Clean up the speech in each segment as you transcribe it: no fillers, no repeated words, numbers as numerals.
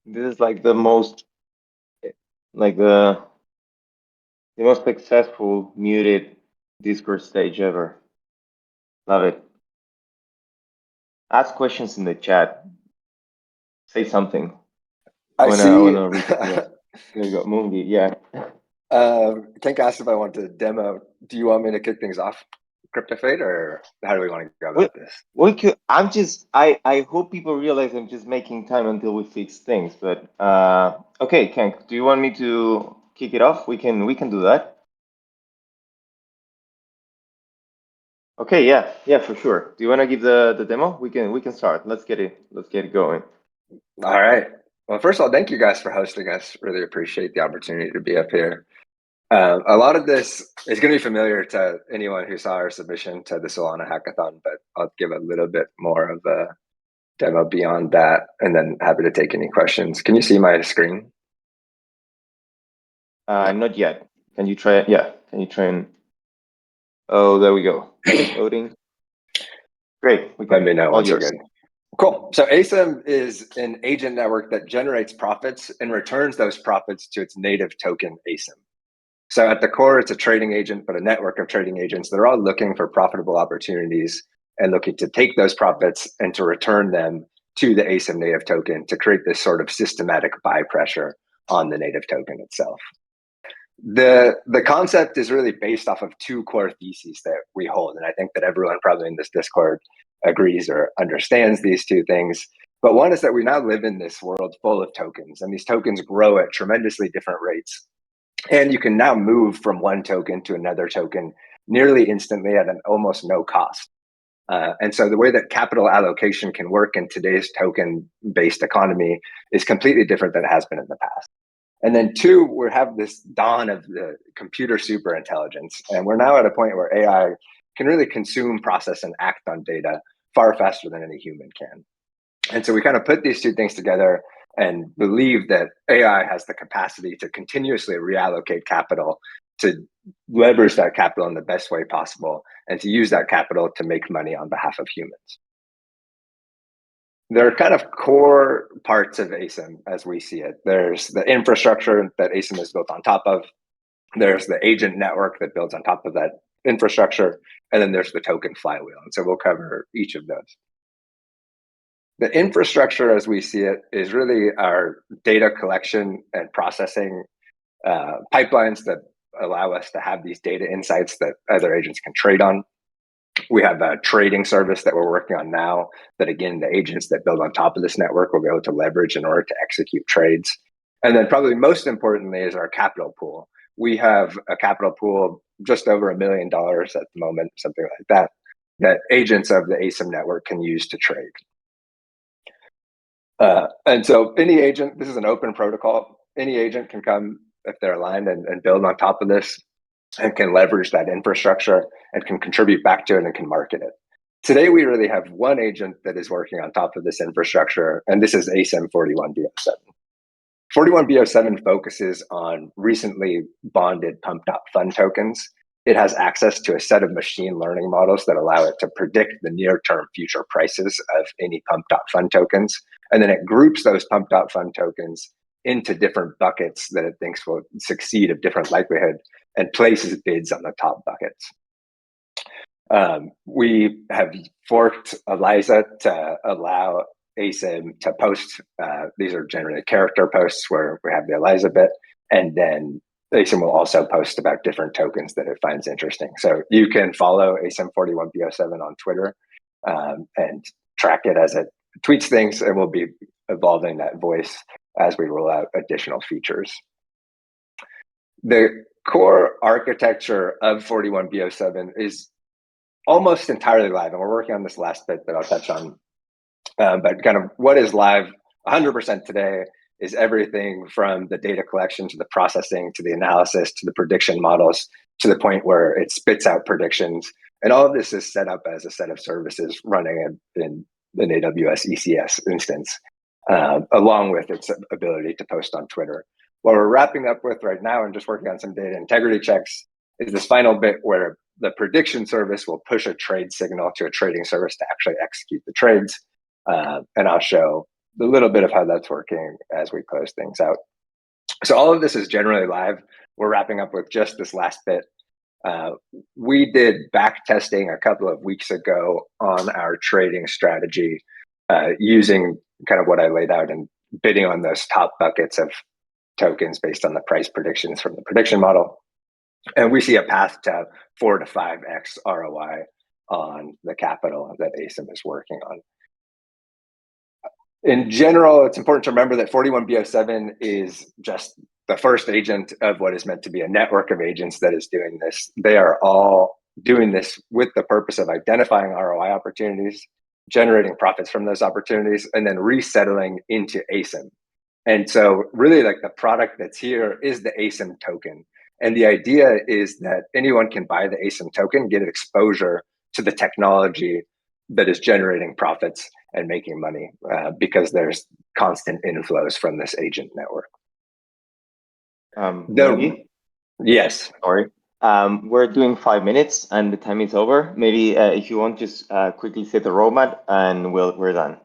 This is like the most, like the most successful muted Discord stage ever. Love it. Ask questions in the chat. Say something. I wanna read it. Yeah. There you go, Mungi. Yeah. Kenk asked if I want to demo. Do you want me to kick things off, CryptoFede, or how do we want to go about this? We could. I hope people realize I'm just making time until we fix things. But okay, Kenk, do you want me to kick it off? We can do that. Okay, yeah, for sure. Do you want to give the demo? We can start. Let's get it going. All right. Well, first of all, thank you guys for hosting us. Really appreciate the opportunity to be up here. A lot of this is going to be familiar to anyone who saw our submission to the Solana hackathon, but I'll give a little bit more of a demo beyond that, and then happy to take any questions. Can you see my screen? Not yet. Can you try it? Yeah. Can you try and? Oh, there we go. Loading. Great. Let me know once you're good. Cool. So ASYM is an agent network that generates profits and returns those profits to its native token ASYM. So at the core, it's a trading agent, but a network of trading agents that are all looking for profitable opportunities and looking to take those profits and to return them to the ASYM native token to create this sort of systematic buy pressure on the native token itself. The concept is really based off of two core theses that we hold. And I think that everyone probably in this Discord agrees or understands these two things. But one is that we now live in this world full of tokens, and these tokens grow at tremendously different rates. And you can now move from one token to another token nearly instantly at an almost no cost. And so the way that capital allocation can work in today's token-based economy is completely different than it has been in the past. And then two, we have this dawn of the computer superintelligence. And we're now at a point where AI can really consume, process, and act on data far faster than any human can. And so we kind of put these two things together and believe that AI has the capacity to continuously reallocate capital, to leverage that capital in the best way possible, and to use that capital to make money on behalf of humans. There are kind of core parts of ASYM as we see it. There's the infrastructure that ASYM is built on top of. There's the agent network that builds on top of that infrastructure. And then there's the token flywheel. And so we'll cover each of those. The infrastructure as we see it is really our data collection and processing pipelines that allow us to have these data insights that other agents can trade on. We have a trading service that we're working on now that, again, the agents that build on top of this network will be able to leverage in order to execute trades. And then probably most importantly is our capital pool. We have a capital pool of just over $1 million at the moment, something like that, that agents of the ASYM network can use to trade. And so any agent, this is an open protocol, any agent can come if they're aligned and build on top of this and can leverage that infrastructure and can contribute back to it and can market it. Today, we really have one agent that is working on top of this infrastructure, and this is ASYM 41B07. 41B07 focuses on recently bonded pumped-up fund tokens. It has access to a set of machine learning models that allow it to predict the near-term future prices of any pumped-up fund tokens. And then it groups those pumped-up fund tokens into different buckets that it thinks will succeed of different likelihood and places bids on the top buckets. We have forked Eliza to allow ASYM to post. These are generally character posts where we have the Eliza bit, and then ASYM will also post about different tokens that it finds interesting. So you can follow ASYM 41B07 on Twitter and track it as it tweets things, and we'll be evolving that voice as we roll out additional features. The core architecture of 41B07 is almost entirely live, and we're working on this last bit that I'll touch on. But kind of what is live 100% today is everything from the data collection to the processing to the analysis to the prediction models to the point where it spits out predictions. And all of this is set up as a set of services running in an AWS ECS instance, along with its ability to post on Twitter. What we're wrapping up with right now and just working on some data integrity checks is this final bit where the prediction service will push a trade signal to a trading service to actually execute the trades. And I'll show a little bit of how that's working as we close things out. So all of this is generally live. We're wrapping up with just this last bit. We did back testing a couple of weeks ago on our trading strategy using kind of what I laid out and bidding on those top buckets of tokens based on the price predictions from the prediction model. And we see a path to 4 to 5x ROI on the capital that ASYM is working on. In general, it's important to remember that 41B07 is just the first agent of what is meant to be a network of agents that is doing this. They are all doing this with the purpose of identifying ROI opportunities, generating profits from those opportunities, and then resettling into ASYM. And so really like the product that's here is the ASYM token. And the idea is that anyone can buy the ASYM token, get exposure to the technology that is generating profits and making money because there's constant inflows from this agent network. Yes. Sorry. We're doing 5 minutes and the time is over. Maybe if you want, just quickly set the roadmap and we're done.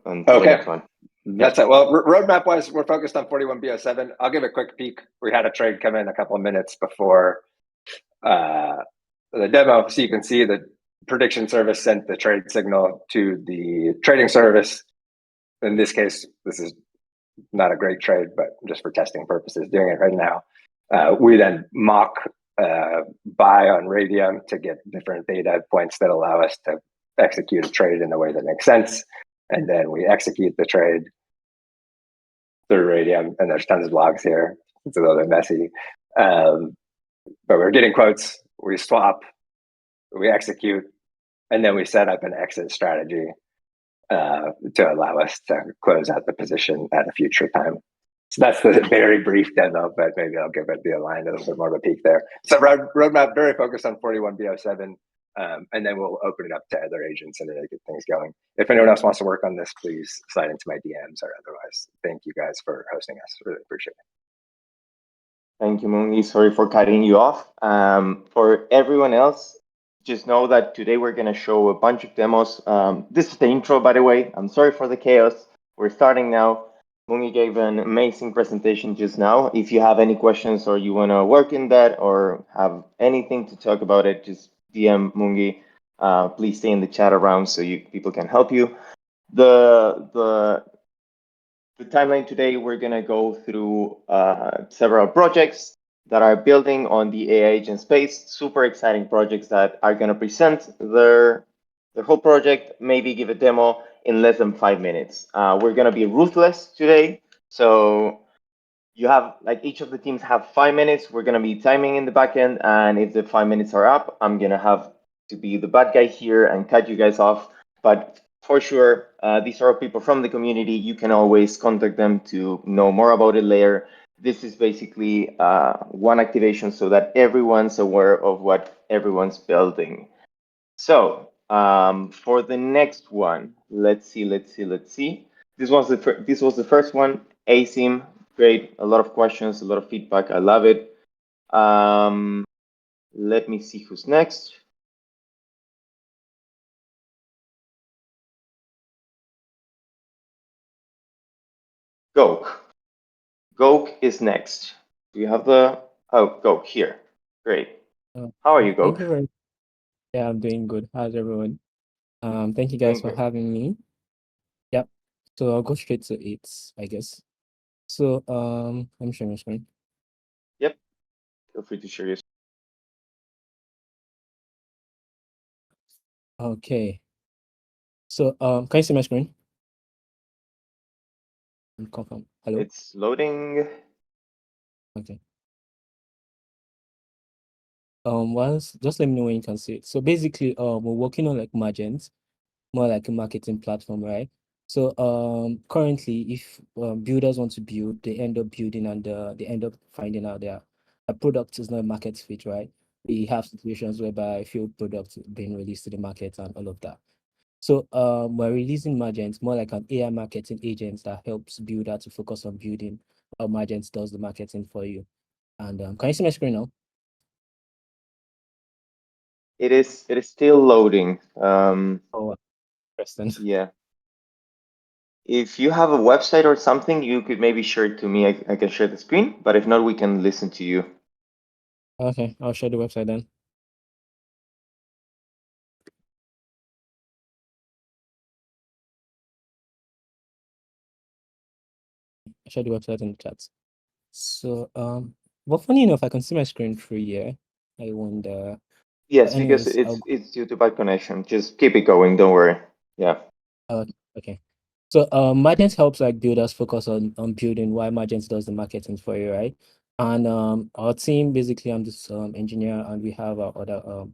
Until the next one. That's it. Well, roadmap wise, we're focused on 41B07. I'll give a quick peek. We had a trade come in a couple of minutes before the demo. So you can see the prediction service sent the trade signal to the trading service. In this case, this is not a great trade, but just for testing purposes, doing it right now. We then mock buy on Radium to get different data points that allow us to execute a trade in a way that makes sense. And then we execute the trade through Radium, and there's tons of logs here. It's a little bit messy. But we're getting quotes, we swap, we execute, and then we set up an exit strategy to allow us to close out the position at a future time. So that's the very brief demo, but maybe I'll give it the line a little bit more of a peek there. So roadmap very focused on 41B07, and then we'll open it up to other agents and really get things going. If anyone else wants to work on this, please slide into my DMs or otherwise. Thank you guys for hosting us. Really appreciate it. Thank you, Mungi. Sorry for cutting you off. For everyone else, just know that today we're going to show a bunch of demos. This is the intro, by the way. I'm sorry for the chaos. We're starting now. Mungi gave an amazing presentation just now. If you have any questions or you want to work in that or have anything to talk about it, just DM Mungi. Please stay in the chat around so people can help you. The timeline today, we're going to go through several projects that are building on the AI agent space. Super exciting projects that are going to present their whole project, maybe give a demo in less than 5 minutes. We're going to be ruthless today. So you have, like, each of the teams have 5 minutes. We're going to be timing in the backend. And if the 5 minutes are up, I'm going to have to be the bad guy here and cut you guys off. But for sure, these are people from the community. You can always contact them to know more about it later. This is basically one activation so that everyone's aware of what everyone's building. So for the next one, let's see. This was the first one. ASYM, great. A lot of questions, a lot of feedback. I love it. Let me see who's next. Goke is next. Do you have the Goke here? Great. How are you, Goke? Yeah, I'm doing good. How's everyone? Thank you guys for having me. Yep. So I'll go straight to it, I guess. So I'm sharing my screen. Yep. Feel free to share your screen. Okay. So can you see my screen? Confirm. Hello. It's loading. Okay. Once just let me know when you can see it. So basically, we're working on like Magent, more like a marketing platform, right? So currently, if builders want to build, they end up building and they end up finding out their product is not market fit, right? We have situations whereby a few products being released to the market and all of that. So we're releasing Magent, more like an AI marketing agent that helps builder to focus on building, while Magent does the marketing for you. And can you see my screen now? It is still loading. Oh, interesting. Yeah. if you have a website or something, you could maybe share it to me. I can share the screen, but if not, we can listen to you. Okay, I'll share the website then. I'll share the website in the chat. So, but funny enough, I can see my screen through here. I wonder. Yes, But because anyways, it's due to bad connection. Just keep it going. Don't worry. Yeah. okay. So Magent helps like builders focus on building while Magent does the marketing for you, right? And our team, basically, I'm this engineer, and we have our other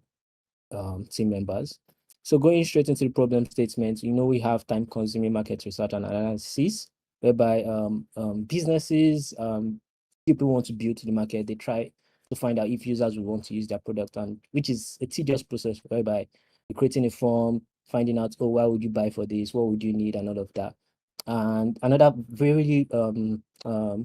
team members. So going straight into the problem statement, we have time-consuming market research and analysis, whereby businesses, people want to build to the market, they try to find out if users will want to use their product, and which is a tedious process, whereby you're creating a form, finding out, oh, why would you buy for this? What would you need? And all of that. And another very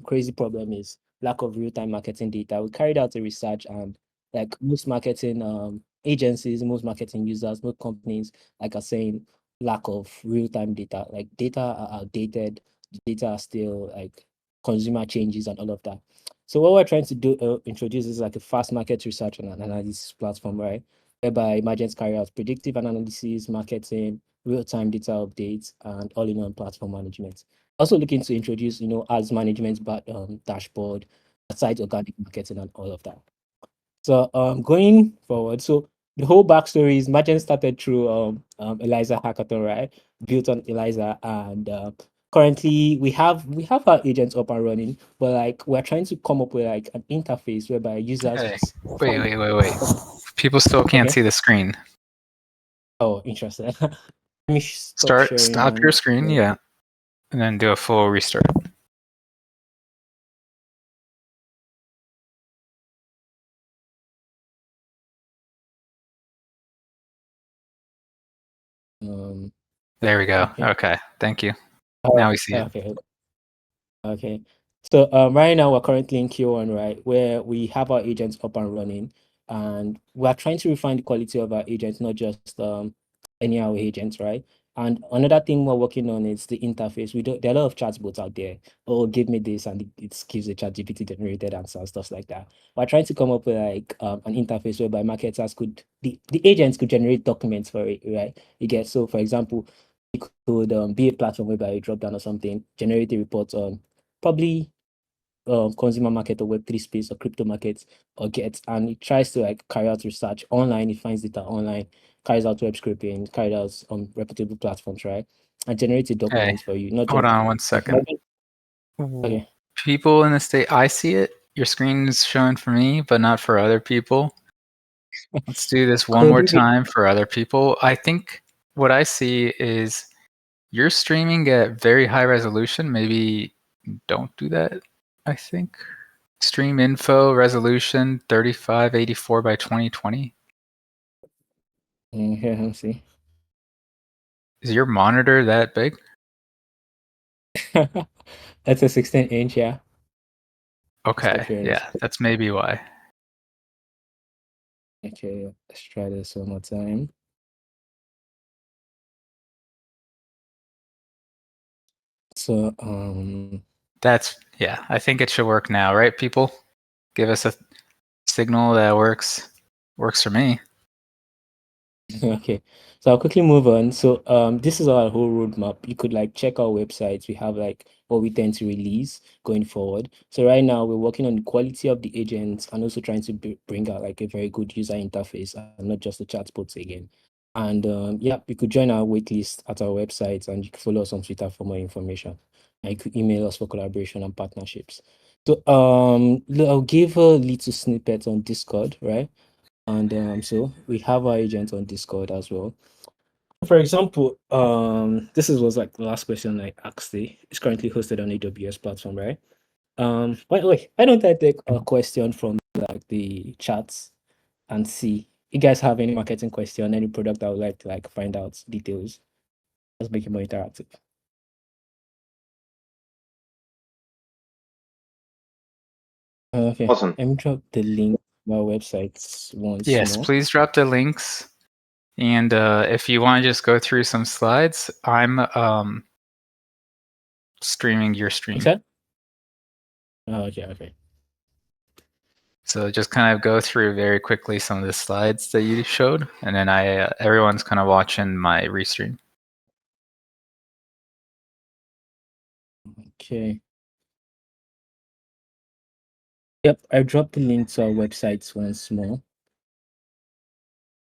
crazy problem is lack of real-time marketing data. We carried out a research, and like most marketing agencies, most marketing users, most companies, like are saying, lack of real-time data. Like data are outdated, data are still like consumer changes and all of that. So what we're trying to do, introduce is like a fast market research and analysis platform, right? Whereby Magents carry out predictive analysis, marketing, real-time data updates, and all-in-one platform management. Also looking to introduce, ads management dashboard, aside organic marketing and all of that. So going forward, so the whole backstory is Magent started through Eliza hackathon, right? Built on Eliza, and currently we have our agents up and running, but like we're trying to come up with like an interface whereby users Hey, find. wait. People still can't Okay. see the screen. Oh, interesting. Let me stop sharing Stop your and screen, yeah, and then do a full restart. There we go. Okay, thank you. Now we see it. Okay. Okay. So right now we're currently in Q1, right, where we have our agents up and running, and we're trying to refine the quality of our agents, not just any our agents, right? And another thing we're working on is the interface. There are a lot of chatbots out there. Oh, give me this, and it gives a ChatGPT generated answer and stuff like that. We're trying to come up with like an interface whereby marketers the agents could generate documents for it, right? You get, so for example, it could be a platform whereby you drop down or something, generate a report on probably consumer market or Web3 space or crypto markets or get, and it tries to like carry out research online, it finds data online, carries out web scraping, carries out on reputable platforms, right? And generates a document for you, not Hold just on one second. okay. People in the state, I see it. Your screen is showing for me, but not for other people. Let's do this one more time for other people. I think what I see is you're streaming at very high resolution. Maybe don't do that, I think. Stream info resolution 3584 by 2020. Here, let's see. Is your monitor that big? That's a 16-inch, yeah. Okay, yeah, that's maybe why. Okay, let's try this one more time. So that's, yeah, I think it should work now, right, people? Give us a signal that works for me. Okay, so I'll quickly move on. So this is our whole roadmap. You could like check our websites. We have like what we tend to release going forward. So right now we're working on the quality of the agents and also trying to bring out like a very good user interface and not just the chatbots again. And yeah, you could join our waitlist at our website, and you can follow us on Twitter for more information. And you could email us for collaboration and partnerships. So I'll give a little snippet on Discord, right? And so we have our agent on Discord as well. For example, this was like the last question I asked. It's currently hosted on AWS platform, right? Wait, why don't I take a question from like the chats and see you guys have any marketing question, any product I would like to like find out details. Let's make it more interactive. Okay. Awesome. Let me drop the link to our websites once Yes, more. please drop the links. And if you want to just go through some slides, I'm streaming your stream. What's that? Oh, okay. So just kind of go through very quickly some of the slides that you showed, and then everyone's kind of watching my restream. Okay. Yep, I dropped the link to our websites once more.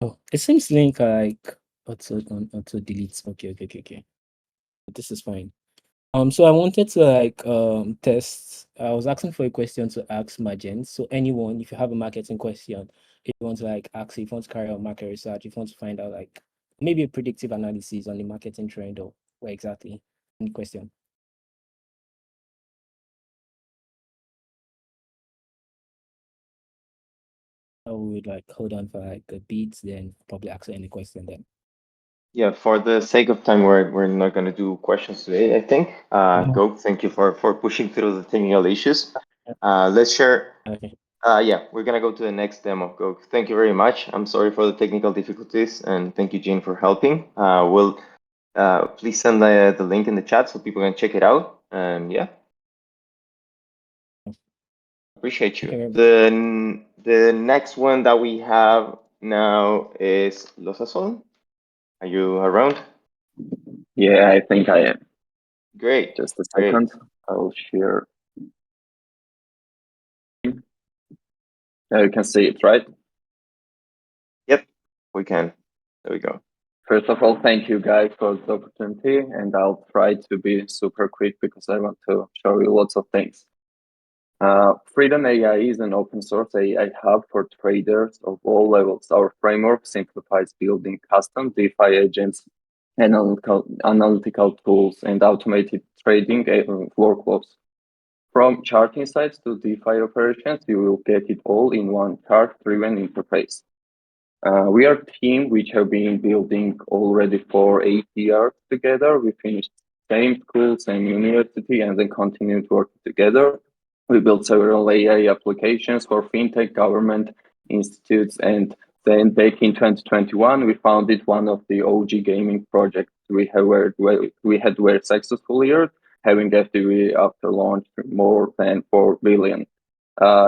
Oh, it seems link like auto deletes. Okay. But this is fine. So I wanted to test. I was asking for a question to ask Magent. So anyone, if you have a marketing question, if you want to ask, if you want to carry out market research, if you want to find out maybe a predictive analysis on the marketing trend or what exactly, any question. I would hold on for a bit, then probably ask any question then. Yeah, for the sake of time, we're not going to do questions today, I think. Goke, thank you for pushing through the technical issues. Let's share. Okay. Yeah, we're going to go to the next demo. Goke, thank you very much. I'm sorry for the technical difficulties, and thank you, Jean, for helping. Please send the link in the chat so people can check it out. And yeah, appreciate you. Okay. The next one that we have now is losasol. Are you around? Yeah, I think I am. Great. Just a second. I'll share. Now you can see it, right? Yep, we can. There we go. First of all, thank you guys for the opportunity, and I'll try to be super quick because I want to show you lots of things. FridonAI is an open source AI hub for traders of all levels. Our framework simplifies building custom DeFi agents, analytical tools, and automated trading workflows. From chart insights to DeFi operations, you will get it all in one chart-driven interface. We are a team which have been building already for 8 years together. We finished same school, same university, and then continued working together. We built several AI applications for fintech, government, institutes, and then back in 2021, we founded one of the OG gaming projects we had were successful years, having FDV after launch more than 4 billion.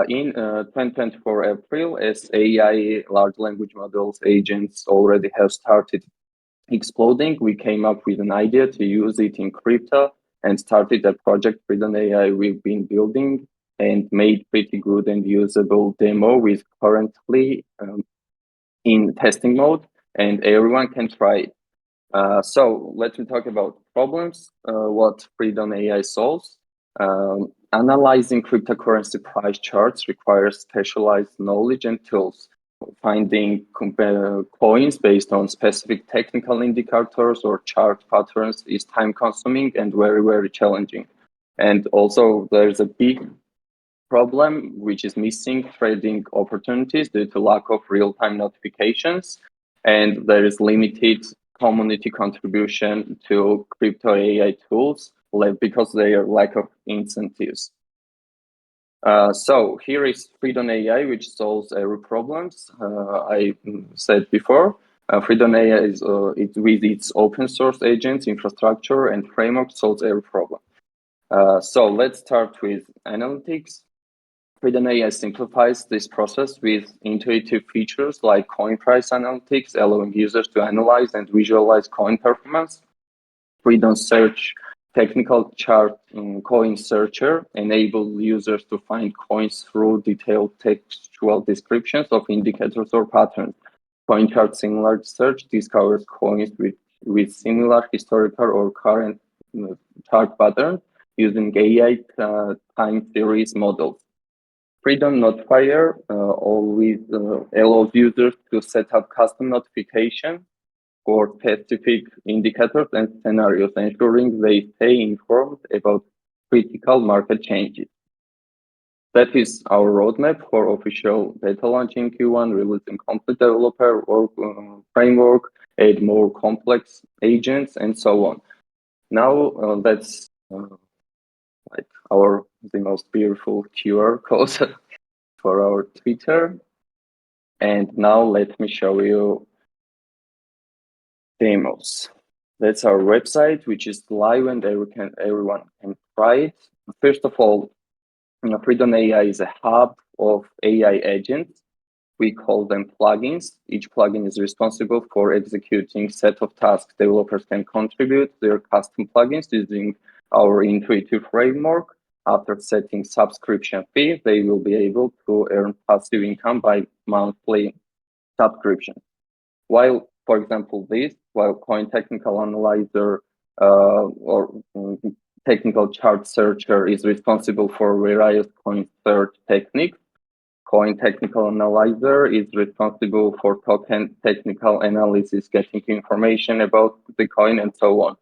In 2024 April, as AI large language models agents already have started exploding, we came up with an idea to use it in crypto and started a project FridonAI we've been building and made pretty good and usable demo with currently in testing mode, and everyone can try it. So let me talk about problems, what FridonAI solves. Analyzing cryptocurrency price charts requires specialized knowledge and tools. Finding coins based on specific technical indicators or chart patterns is time consuming and very, very challenging. And also there's a big problem, which is missing trading opportunities due to lack of real-time notifications. And there is limited community contribution to crypto AI tools because they are lack of incentives. So here is FridonAI, which solves every problems. I said before, FridonAI is with its open source agents, infrastructure, and framework solves every problem. So let's start with analytics. FridonAI simplifies this process with intuitive features like coin price analytics, allowing users to analyze and visualize coin performance. Fridon Search technical chart coin searcher enables users to find coins through detailed textual descriptions of indicators or patterns. Coin chart similar search discovers coins with similar historical or current chart patterns using AI time series models. Fridon Notifier always allows users to set up custom notifications for specific indicators and scenarios, ensuring they stay informed about critical market changes. That is our roadmap for official beta launch in Q1, releasing complete developer framework, add more complex agents, and so on. Now that's the most beautiful QR code for our Twitter. And now let me show you demos. That's our website, which is live and everyone can try it. First of all, FridonAI is a hub of AI agents. We call them plugins. Each plugin is responsible for executing set of tasks. Developers can contribute their custom plugins using our intuitive framework. After setting subscription fee, they will be able to earn passive income by monthly subscription. While, for example, while Coin Technical Analyzer or Technical Chart Searcher is responsible for various coin search techniques, Coin Technical Analyzer is responsible for token technical analysis, getting information about the coin and so on.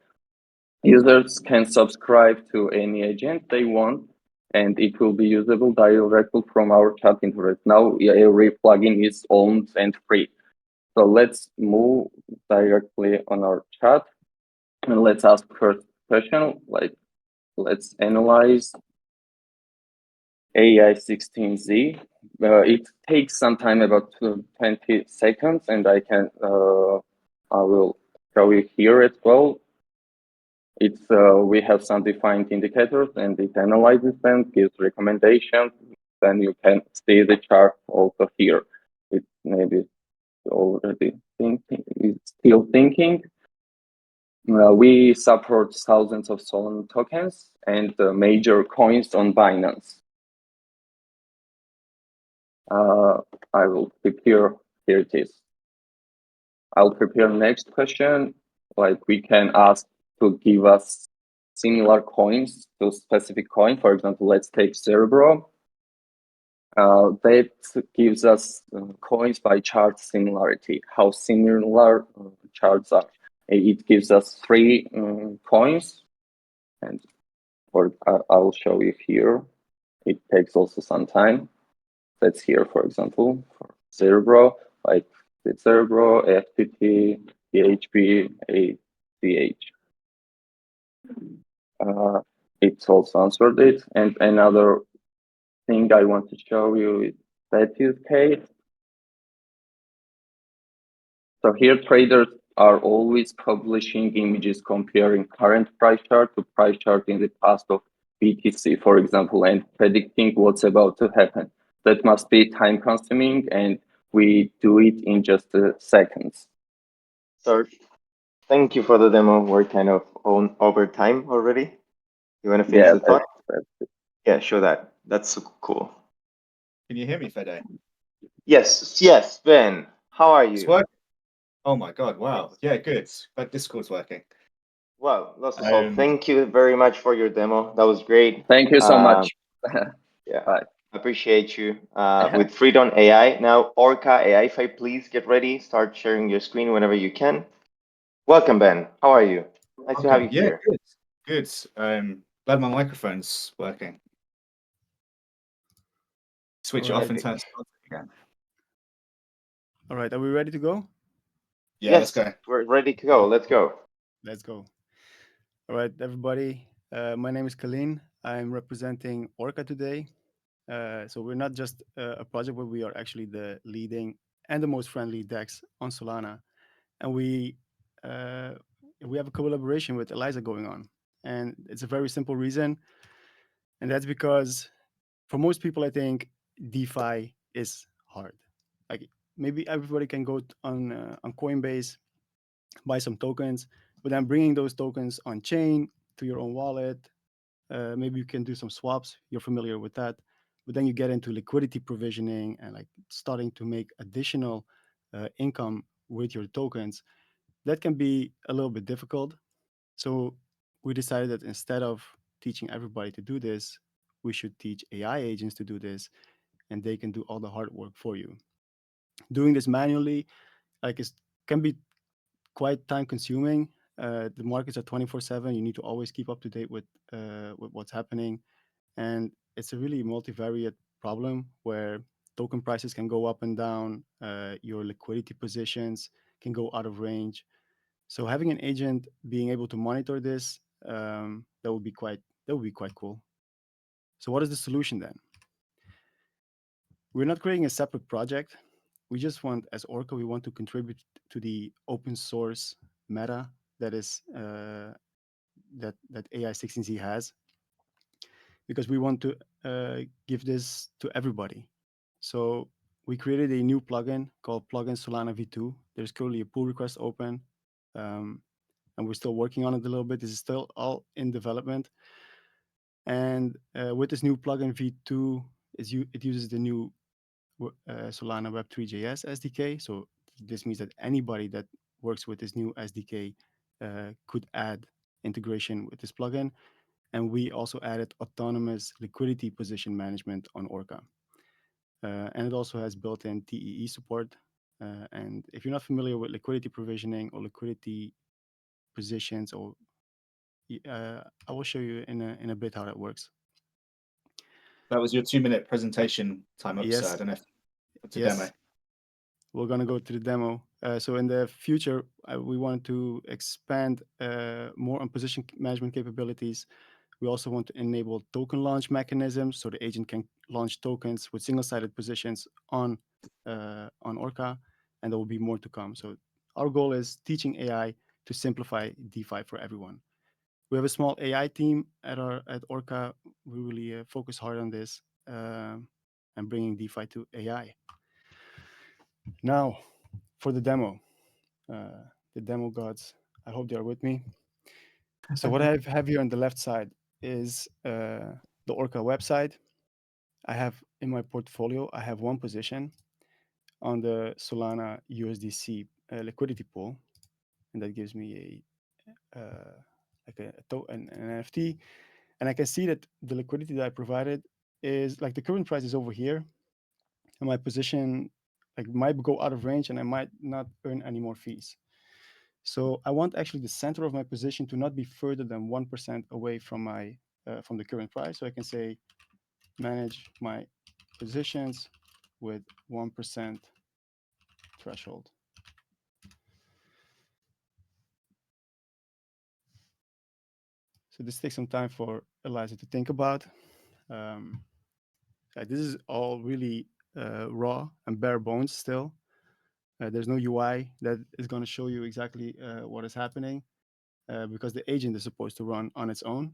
Users can subscribe to any agent they want, and it will be usable directly from our chat interface. Now, every plugin is owned and free. So let's move directly on our chat, and let's ask first question. Let's analyze AI16Z. It takes some time, about 20 seconds, and I will show you here as well. We have some defined indicators, and it analyzes them, gives recommendations. Then you can see the chart also here. It maybe already thinking, is still thinking. We support thousands of Solana tokens and major coins on Binance. I will prepare, here it is. I'll prepare next question. Like, we can ask to give us similar coins to specific coin. For example, let's take Cerebro. That gives us coins by chart similarity, how similar charts are. It gives us 3 coins, and I'll show you here. It takes also some time. That's here, for example, for Cerebro, like the Cerebro, FTT, PHP, ACH. It's also answered it. And another thing I want to show you is that use case. So here traders are always publishing images comparing current price chart to price chart in the past of BTC, for example, and predicting what's about to happen. That must be time consuming, and we do it in just seconds. So thank you for the demo. We're kind of on over time already. You want to finish the thought? Yeah, show that. That's so cool. Can you hear me, Fede? Yes, Ben. How are you? It's working. Oh my God! Wow. Yeah, good. But Discord's working. Well, losasol, thank you very much for your demo. That was great. Thank you so much. Yeah, Bye. Appreciate you. With FridonAI now, Orca AI, please get ready. Start sharing your screen whenever you can. Welcome, Ben. How are you? Nice to have you here. Good. Glad my microphone's working. Switch it off and turn it on again. All right, are we ready to go? Yeah, let's go. We're ready to go. Let's go. Let's go. All right, everybody. My name is Kalin. I'm representing Orca today. So we're not just a project, but we are actually the leading and the most friendly DEX on Solana. And we have a collaboration with Eliza going on. And it's a very simple reason. And that's because for most people, I think DeFi is hard. Like, maybe everybody can go on Coinbase, buy some tokens, but then bringing those tokens on chain to your own wallet, maybe you can do some swaps. You're familiar with that. But then you get into liquidity provisioning and like starting to make additional income with your tokens. That can be a little bit difficult. So we decided that instead of teaching everybody to do this, we should teach AI agents to do this, and they can do all the hard work for you. Doing this manually, like, can be quite time consuming. The markets are 24/7. You need to always keep up to date with what's happening. And it's a really multivariate problem where token prices can go up and down. Your liquidity positions can go out of range. So having an agent being able to monitor this, that would be quite cool. So what is the solution then? We're not creating a separate project. We just want, as Orca, we want to contribute to the open source meta that is that AI16Z has. because we want to give this to everybody. So we created a new plugin called Plugin Solana V2. There's currently a pull request open, and we're still working on it a little bit. This is still all in development. And with this new plugin V2, it uses the new Solana Web3.js SDK. So this means that anybody that works with this new SDK could add integration with this plugin. And we also added autonomous liquidity position management on Orca. And it also has built-in TEE support. And if you're not familiar with liquidity provisioning or liquidity positions, or I will show you in a bit how that works. That was your 2-minute presentation time up, Yes. so I don't know if it's a Yes. demo. We're going to go to the demo. So in the future, we want to expand more on position management capabilities. We also want to enable token launch mechanisms, so the agent can launch tokens with single-sided positions on Orca, and there will be more to come. So our goal is teaching AI to simplify DeFi for everyone. We have a small AI team at Orca. We really focus hard on this and bringing DeFi to AI. Now, for the demo gods, I hope they are with me. So what I have here on the left side is the Orca website. I have in my portfolio, I have one position on the Solana USDC liquidity pool, and that gives me an NFT. And I can see that the liquidity that I provided is like the current price is over here, and my position might go out of range, and I might not earn any more fees. So I want actually the center of my position to not be further than 1% away from my from the current price. So I can say manage my positions with 1% threshold. So this takes some time for Eliza to think about. This is all really raw and bare bones still. There's no UI that is going to show you exactly what is happening because the agent is supposed to run on its own.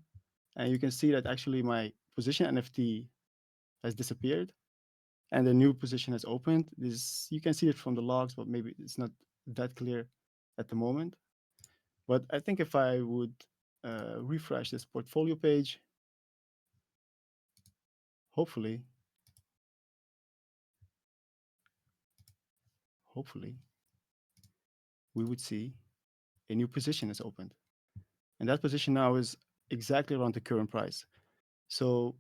And you can see that actually my position NFT has disappeared and the new position has opened. You can see it from the logs, but maybe it's not that clear at the moment. But I think if I would refresh this portfolio page, hopefully, we would see a new position is opened. And that position now is exactly around the current price. So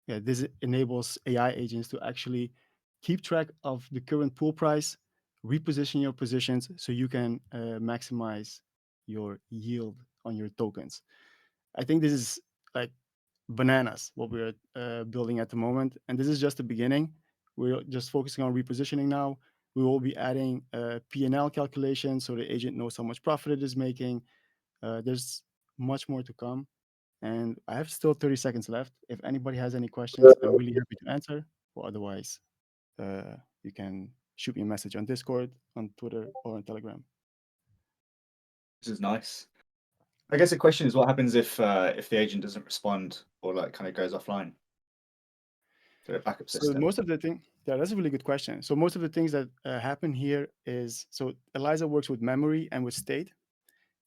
yeah, this enables AI agents to actually keep track of the current pool price, reposition your positions so you can maximize your yield on your tokens. I think this is like bananas, what we're building at the moment. And this is just the beginning. We're just focusing on repositioning now. We will be adding P&L calculations so the agent knows how much profit it is making. There's much more to come. And I have still 30 seconds left. If anybody has any questions, I'm really happy to answer. Or otherwise, you can shoot me a message on Discord, on Twitter, or on Telegram. This is nice. I guess the question is, what happens if the agent doesn't respond or kind of goes offline? So a backup system. So most of the thing, yeah, that's a really good question. So most of the things that happen here is, so Eliza works with memory and with state.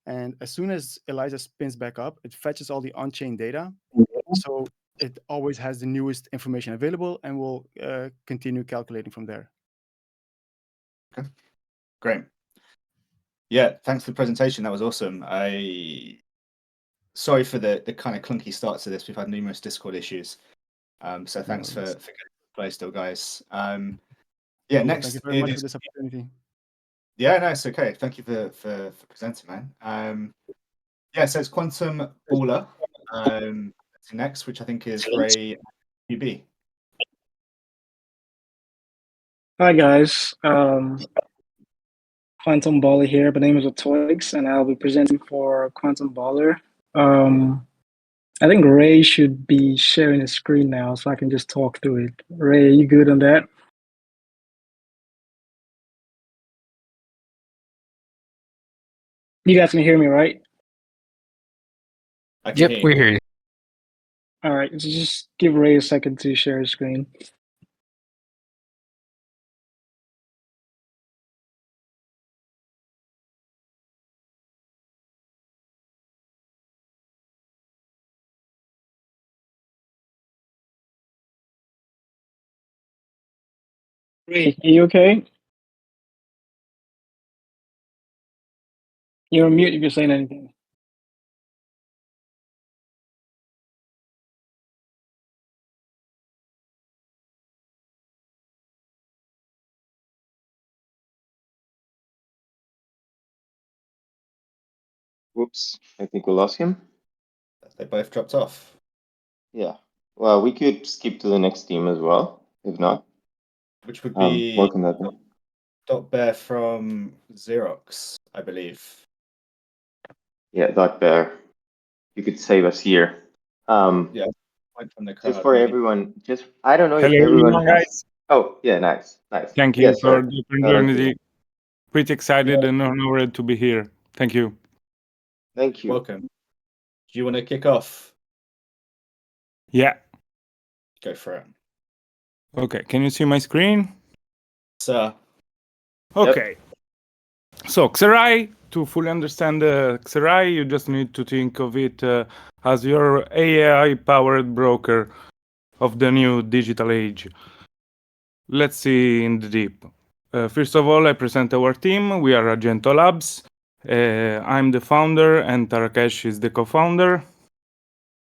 And as soon as Eliza spins back up, it fetches all the on-chain data. So it always has the newest information available and will continue calculating from there. Okay, great. Yeah, thanks for the presentation. That was awesome. Sorry for the kind of clunky start to this. We've had numerous Discord issues. So thanks for getting to play still, guys. Yeah, next. Thank you very much for this opportunity. Yeah, no, it's okay. Thank you for presenting, man. Yeah, so it's Quantum Balr next, which I think is Ray UB. Hi guys, Quantum Balr here. My name is Twigs, and I'll be presenting for Quantum Balr. I think Ray should be sharing his screen now, so I can just talk through it. Ray, are you good on that? You guys can hear me, right? Yep, we hear you. All right, so just give Ray a second to share his screen. Ray, are you okay? You're on mute if you're saying anything. Whoops, I think we lost him. They both dropped off. Yeah. Well, we could skip to the next team as well, if not. Which would be Welcome that one. Bear from Xerox, I believe. Yeah, Bear. You could save us here. Yeah, point from the crowd. Just for maybe. everyone, I don't know Hello, if everyone everyone, has... guys. Oh, yeah, nice. Thank you Yes, for sir. the Loud and opportunity. Pretty excited and honored to be here. Thank you. Thank you. Welcome. Do you want to kick off? Yeah. Go for it. Okay. Can you see my screen? Sir. Okay. So Xerai, to fully understand Xerai, you just need to think of it as your AI-powered broker of the new digital age. Let's see in the deep. First of all, I present our team. We are Agento Labs. I'm the founder and Tarakesh is the co-founder.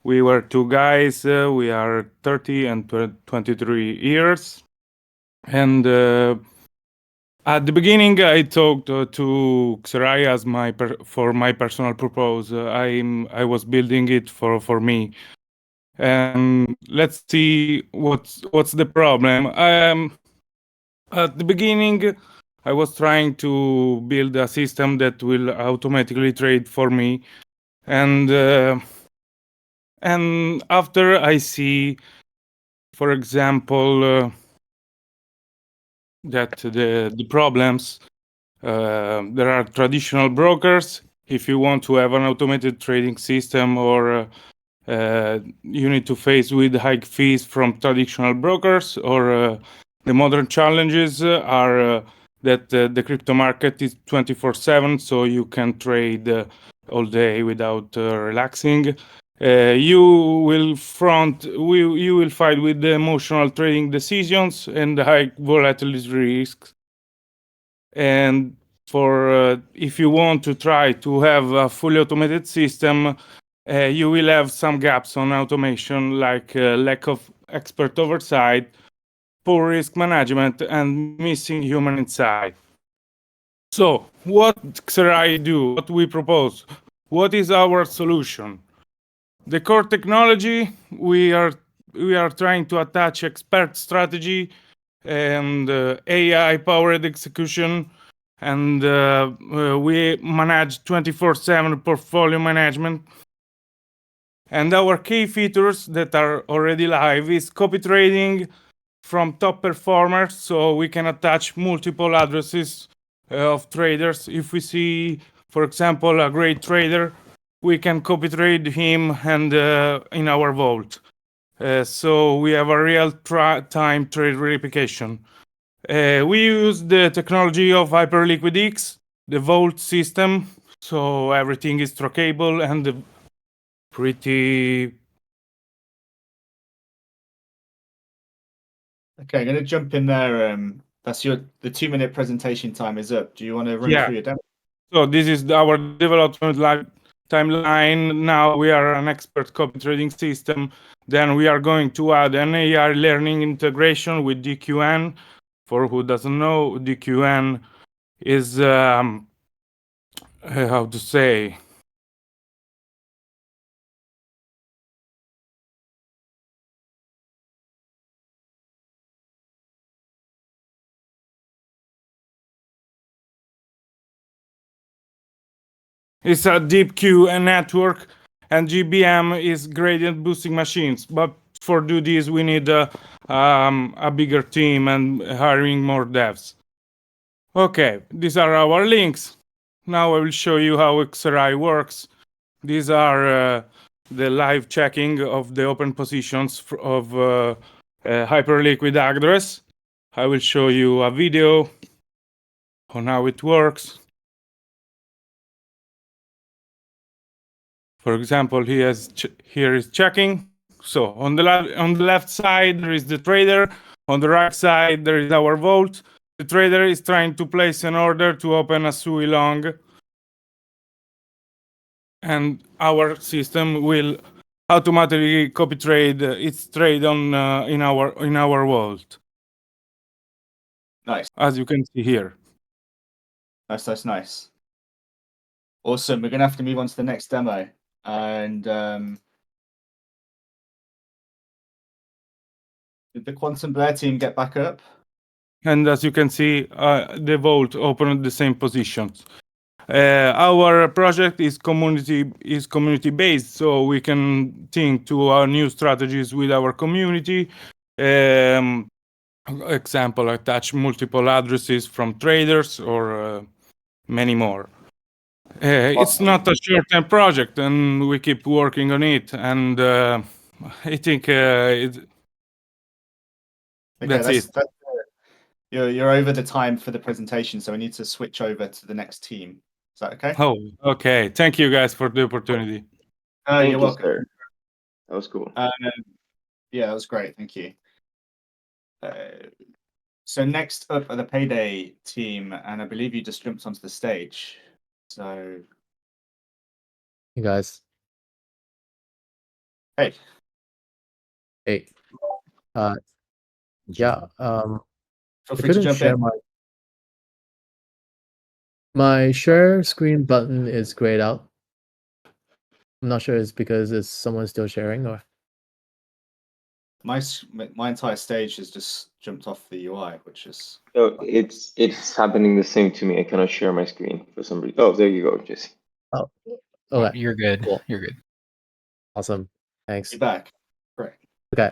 We were two guys. We are 30 and 23 years. And at the beginning, I talked to Xerai as for my personal purpose. I was building it for me. And let's see what's the problem. At the beginning, I was trying to build a system that will automatically trade for me, and after I see, for example, that the problems, there are traditional brokers. If you want to have an automated trading system, or you need to face with high fees from traditional brokers, or the modern challenges are that the crypto market is 24/7, so you can trade all day without relaxing. You will fight with the emotional trading decisions and the high volatility risks. And for if you want to try to have a fully automated system, you will have some gaps on automation, like lack of expert oversight, poor risk management, and missing human insight. So, what Xerai do? What we propose? What is our solution? The core technology, we are trying to attach expert strategy and AI-powered execution, and we manage 24/7 portfolio management. And our key features that are already live is copy trading from top performers, so we can attach multiple addresses of traders. If we see, for example, a great trader, we can copy trade him and in our vault. So we have a real-time trade verification. We use the technology of HyperLiquidX, the vault system, so everything is trackable and pretty. Okay, I'm going to jump in there. That's the 2-minute presentation time is up. Do you want to run through your demo? So this is our development timeline. Now we are an expert copy trading system. Then we are going to add an AI learning integration with DQN. For who doesn't know, DQN is how to say. It's a deep Q network, and GBM is gradient boosting machines. But for do this, we need a bigger team and hiring more devs. Okay, these are our links. Now I will show you how Xerai works. These are the live checking of the open positions of hyperliquid address. I will show you a video on how it works. For example, here is checking. So on the left side there is the trader. On the right side there is our vault. The trader is trying to place an order to open a SUI long, and our system will automatically copy trade its trade on in our vault. Nice. As you can see here. Nice. Awesome. We're gonna have to move on to the next demo, and did the Quantum Blair team get back up? And as you can see, the vault opened the same positions. Our project is community based, so we can think to our new strategies with our community. Example, attach multiple addresses from traders or many more. It's not a short-term project, and we keep working on it. And I think that's it. You're over the time for the presentation, so we need to switch over to the next team. Is that okay? Oh, okay. Thank you guys for the opportunity. You're welcome. Sir. That was cool. Yeah, that was great. Thank you. So next up are the Payday team, and I believe you just jumped onto the stage. So, Hey guys. Hey. Yeah. I Feel free to couldn't jump share in. my share screen button is grayed out. I'm not sure it's because it's someone still sharing or My entire stage has just jumped off the UI, which is So it's happening the same to me. I cannot share my screen for some reason. Oh, there you go, Jessie. oh Oh, okay. you're good. Cool. You're good. Awesome. Thanks. you're back. Great. Okay.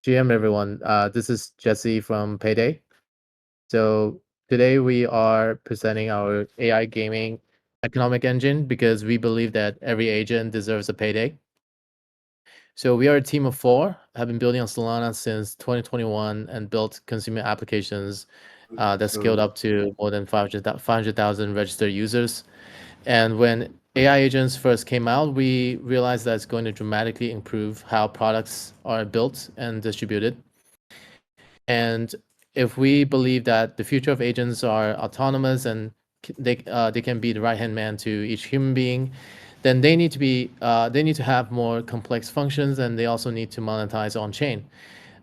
GM everyone. This is Jessie from Payday. So today we are presenting our AI gaming economic engine because we believe that every agent deserves a payday. So we are a team of 4, have been building on Solana since 2021 and built consumer applications that scaled up to more than 500,000 registered users. And when AI agents first came out, we realized that it's going to dramatically improve how products are built and distributed. And if we believe that the future of agents are autonomous and they can be the right-hand man to each human being, then they need to have more complex functions, and they also need to monetize on-chain.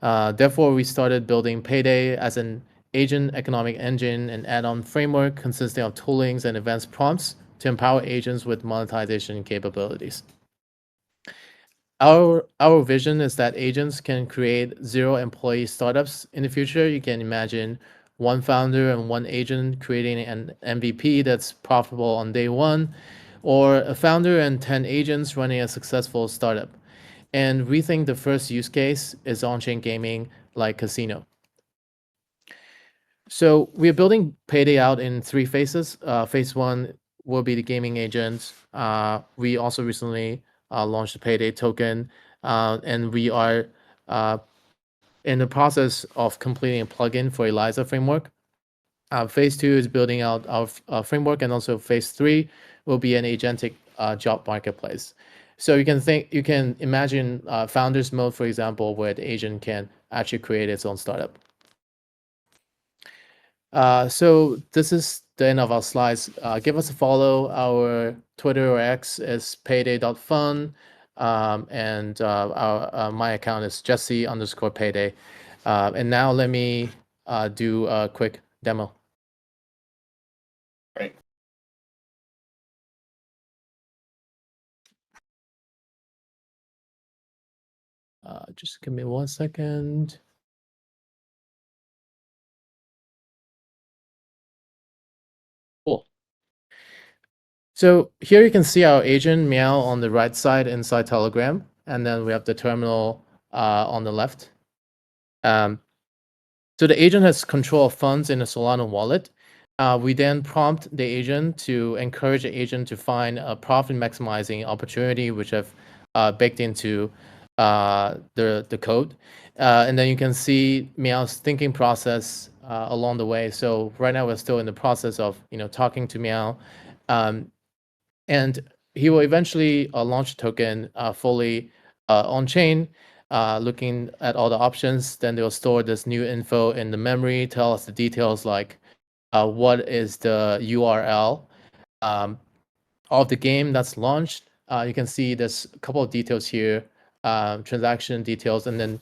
Therefore, we started building Payday as an agent economic engine and add-on framework consisting of toolings and advanced prompts to empower agents with monetization capabilities. Our vision is that agents can create 0-employee startups in the future. You can imagine 1 founder and 1 agent creating an MVP that's profitable on day 1, or a founder and 10 agents running a successful startup. And we think the first use case is on-chain gaming like casino. So we're building Payday out in 3 phases. Phase 1 will be the gaming agent. We also recently launched the Payday token, and we are in the process of completing a plugin for Eliza framework. Phase 2 is building out our framework, and also phase 3 will be an agentic job marketplace. So you can imagine founders mode, for example, where the agent can actually create its own startup. So this is the end of our slides. Give us a follow. Our Twitter or X is payday.fun. And my account is Jessie_payday. And now let me do a quick demo. Great. Just give me 1 second. Cool. So here you can see our agent Meow on the right side inside Telegram, and then we have the terminal on the left. So the agent has control of funds in a Solana wallet. We then prompt the agent to encourage the agent to find a profit maximizing opportunity, which I've baked into the code. And then you can see Meow's thinking process along the way. So right now we're still in the process of talking to Meow, and he will eventually launch a token fully on chain, looking at all the options. Then they'll store this new info in the memory, tell us the details like what is the URL of the game that's launched. You can see there's a couple of details here, transaction details, and then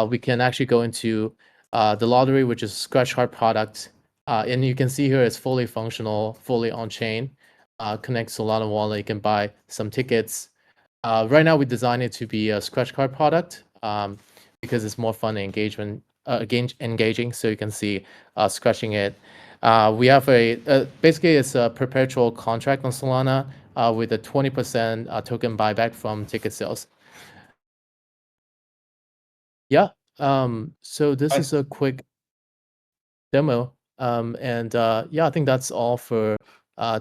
we can actually go into the lottery, which is a scratch card product. And you can see here it's fully functional, fully on chain, connects Solana wallet. You can buy some tickets. Right now, we designed it to be a scratch card product because it's more fun and engaging. So you can see scratching it. We have basically it's a perpetual contract on Solana with a 20% token buyback from ticket sales. Yeah. So this is a quick demo. Yeah, I think that's all for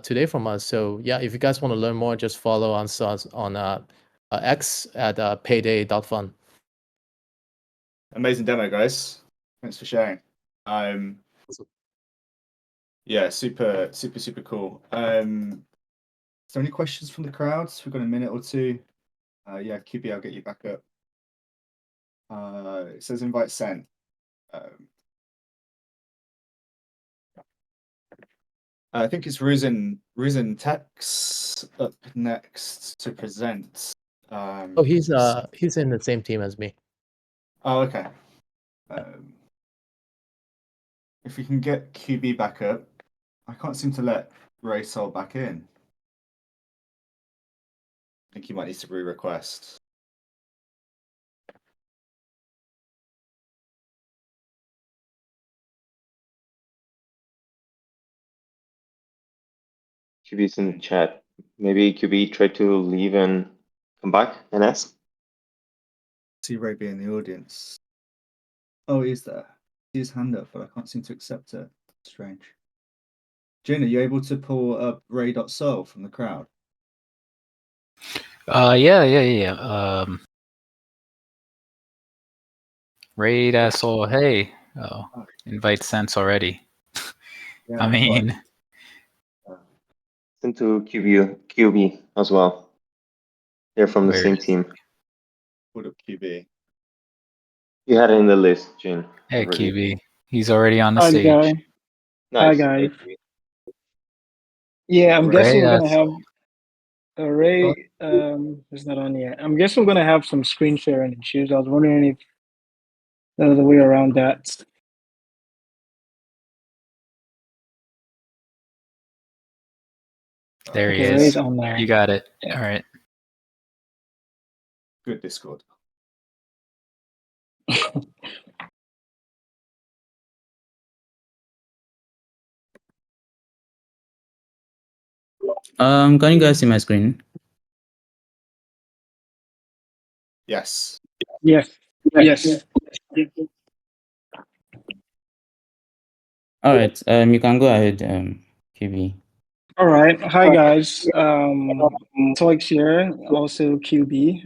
today from us. So yeah, if you guys want to learn more, just follow us on X at payday.fun. Amazing demo, guys. Thanks for sharing. Yeah, super cool. Is there any questions from the crowds? We've got a minute or two. Yeah, QB, I'll get you back up. It says invite sent. I think it's Risen Tex up next to present. Oh, he's in the same team as me. Oh, okay. If we can get QB back up, I can't seem to let ray.sol back in. I think he might need to re-request. QB's in the chat. Maybe QB try to leave and come back and ask. See Ray be in the audience. Oh, he's there. See his hand up, but I can't seem to accept it. Strange. Jin, are you able to pull up ray.sol from the crowd? Yeah. ray.sol, hey. Oh, invite sent already. Yeah, I mean, Send to QB as well. They're from the same team. Pulled up QB. You had it in the list, Jin. hey, already. QB. He's already on the Hi, stage. guys. Nice. Hi, guys. Yeah, I'm guessing we're gonna have Ray. It's not on yet. I'm guessing we're gonna have some screen sharing issues. I was wondering if there's a way around that. There he Okay, is. Ray's on now. You got it. Yeah. All right. Good Discord. Can you guys see my screen? Yes. Yes. All right. You can go ahead, QB. All right. Hi, guys. Toix here, also QB.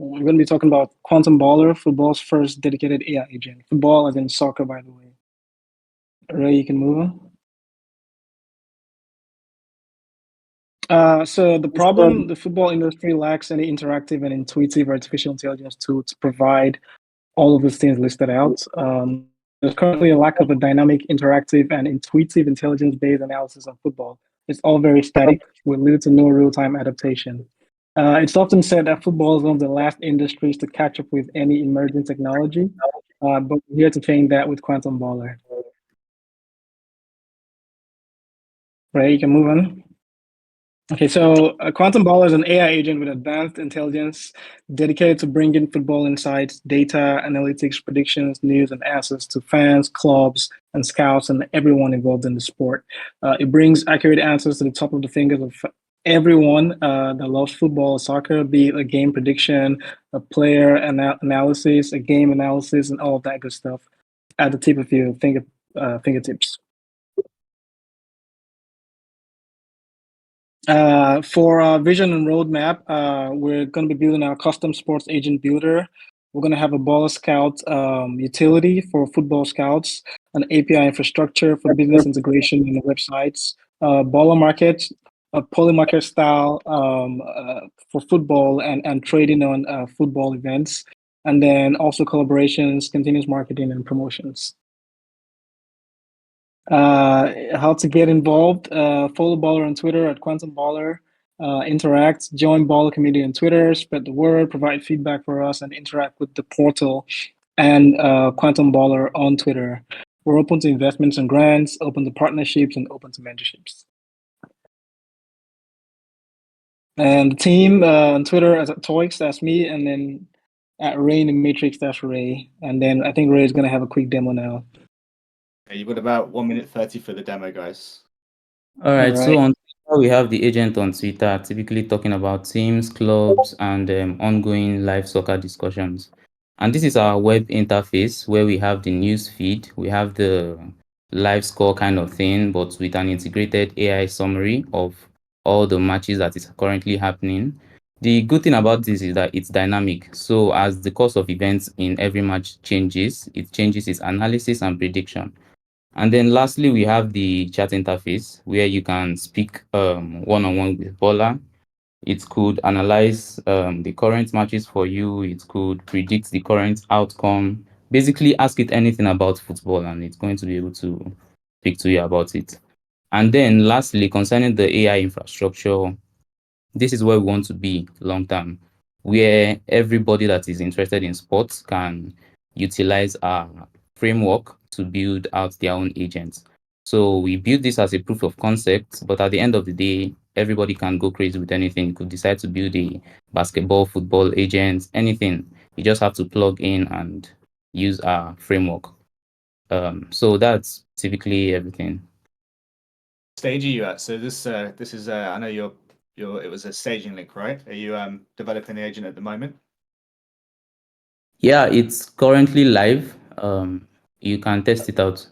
We're going to be talking about Quantum Balr, football's first dedicated AI agent. Football as in soccer, by the way. Ray, you can move on. So the problem, the football industry lacks any interactive and intuitive artificial intelligence tool to provide all of these things listed out. There's currently a lack of a dynamic, interactive, and intuitive intelligence-based analysis of football. It's all very static with little to no real-time adaptation. It's often said that football is one of the last industries to catch up with any emerging technology, but we're here to change that with Quantum Balr. Right, you can move on. Okay, so Quantum Balr is an AI agent with advanced intelligence dedicated to bringing football insights, data, analytics, predictions, news, and answers to fans, clubs, and scouts, and everyone involved in the sport. It brings accurate answers to the top of the fingers of everyone that loves football or soccer, be it a game prediction, a player analysis, a game analysis, and all of that good stuff at the tip of your fingertips. For our vision and roadmap, we're going to be building our custom sports agent builder. We're going to have a Baller Scout utility for football scouts, an API infrastructure for business integration in the websites, Baller Market, a polymarket style for football and trading on football events, and then also collaborations, continuous marketing, and promotions. How to get involved, follow Baller on Twitter at Quantum Baller, interact, join Baller community on Twitter, spread the word, provide feedback for us, and interact with the portal and Quantum Baller on Twitter. We're open to investments and grants, open to partnerships, and open to mentorships. And the team on Twitter as at Toix, that's me, and then at Ray in the Matrix, that's Ray. And then I think Ray is going to have a quick demo now. Okay, you've got about 1 minute 30 for the demo, guys. All right. So Alright. on Twitter, we have the agent on Twitter, typically talking about teams, clubs, and ongoing live soccer discussions. And this is our web interface where we have the news feed, we have the live score kind of thing, but with an integrated AI summary of all the matches that is currently happening. The good thing about this is that it's dynamic. So as the course of events in every match changes, it changes its analysis and prediction. And then lastly, we have the chat interface where you can speak one-on-one with Bola. It could analyze the current matches for you. It could predict the current outcome. Basically, ask it anything about football, and it's going to be able to speak to you about it. And then lastly, concerning the AI infrastructure, this is where we want to be long term, where everybody that is interested in sports can utilize our framework to build out their own agents. So we build this as a proof of concept, but at the end of the day, everybody can go crazy with anything. You could decide to build a basketball, football agent, anything. You just have to plug in and use our framework. So that's typically everything. Stage are you at? So this is I know it was a staging link, right? Are you developing the agent at the moment? Yeah, it's currently live. You can test it out.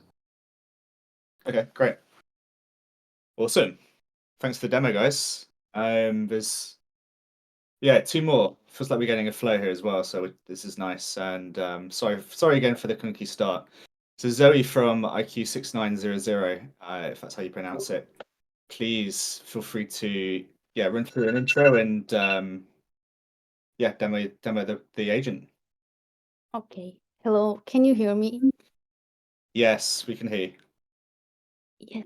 Okay, great. Awesome. Thanks for the demo, guys. There's two more. Feels like we're getting a flow here as well, so this is nice. And sorry again for the clunky start. So Zoe from IQ6900, if that's how you pronounce it, please feel free to run through an intro and demo the agent. Okay. Hello. Can you hear me? Yes, we can hear you. Yeah.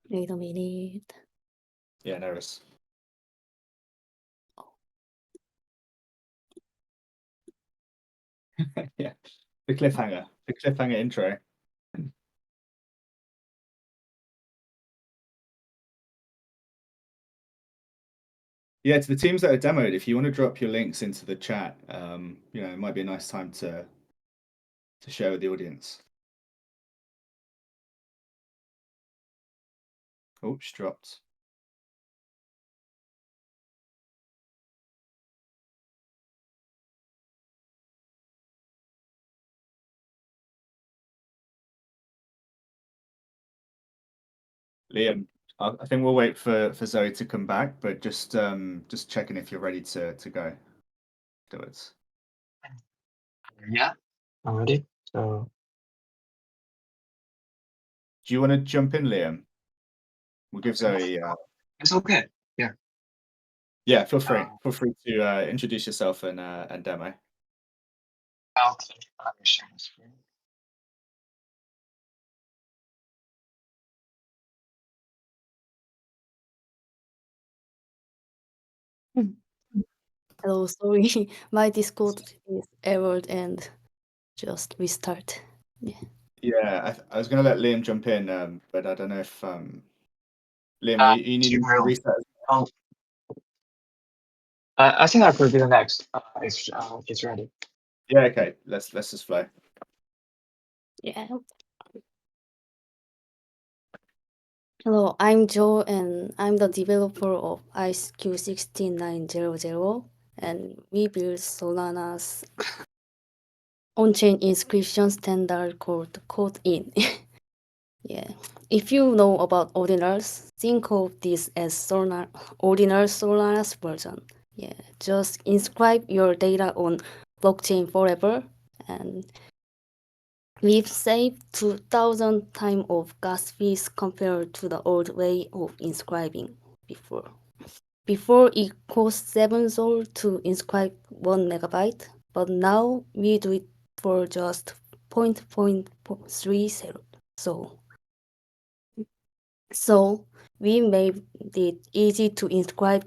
Wait a minute. Yeah, no worries. Yeah, the cliffhanger intro. Yeah, to the teams that are demoed, if you want to drop your links into the chat, it might be a nice time to share with the audience. Oops, dropped. Liam, I think we'll wait for Zoe to come back, but just checking if you're ready to go afterwards. Yeah, I'm ready. So Do you want to jump in, Liam? We'll give Zoe. it's okay. Yeah. Yeah, feel free. Feel free to introduce yourself and demo. Okay. Let me share my screen. Hello, sorry. My Discord is errored and just restart. Yeah. Yeah, I was going to let Liam jump in, but I don't know if Liam, are you need to reset? Oh, I think I could do the next. If it's ready. Yeah, okay. Let's just flow. Yeah. Hello, I'm Joe, and I'm the developer of IceQ16900, and we build Solana's on-chain inscription standard called Code-in. Yeah, if you know about Ordinals, think of this as Ordinal Solana's version. Yeah, just inscribe your data on blockchain forever, and we've saved 2,000 times of gas fees compared to the old way of inscribing before. Before it cost 7 Sol to inscribe 1 megabyte, but now we do it for just 0.30 So we made it easy to inscribe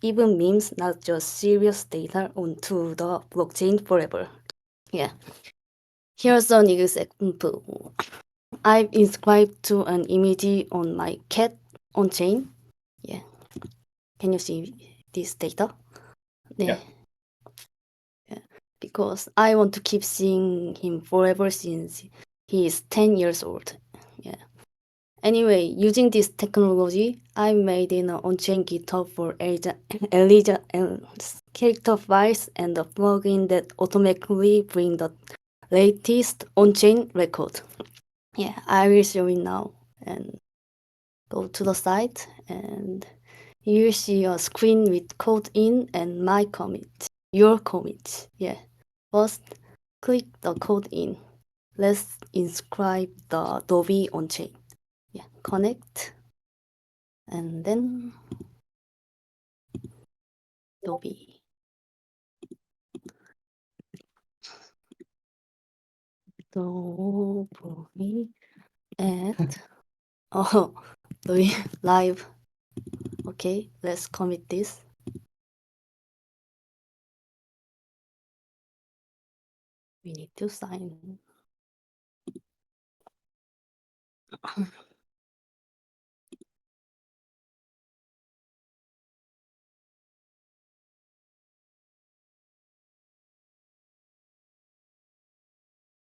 even memes, not just serious data, onto the blockchain forever. Yeah. Here's an example. I've inscribed to an image on my cat on chain. Yeah. Can you see this data? Yeah. Yeah. Because I want to keep seeing him forever since he is 10 years old. Yeah. Anyway, using this technology, I made an on-chain GitHub for Eliza character files and a plugin that automatically bring the latest on-chain record. Yeah, I will show it now and go to the site, and you see a screen with code in and my commit, your commit. Yeah, first click the code in. Let's inscribe the Adobe on-chain. Yeah, connect, and then Adobe. Adobe add Adobe live. Okay, let's commit this. We need to sign.